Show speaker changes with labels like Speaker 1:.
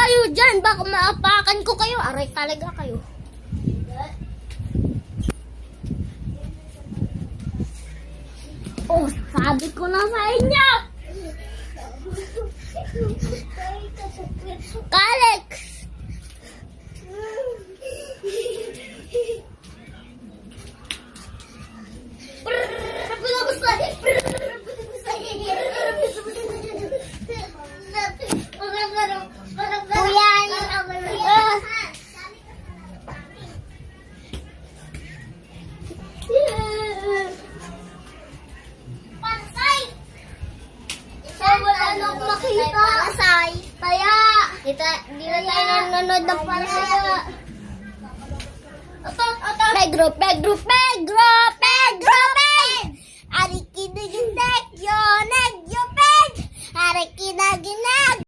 Speaker 1: kayo dyan. Baka maapakan ko kayo. Aray talaga kayo. Oh, sabi ko na sa inyo. Kalex. Makita. Kaya, hindi na tayo nanonood ng palasaya. Pegro. Ari kinag negyo, peg. Ari kinag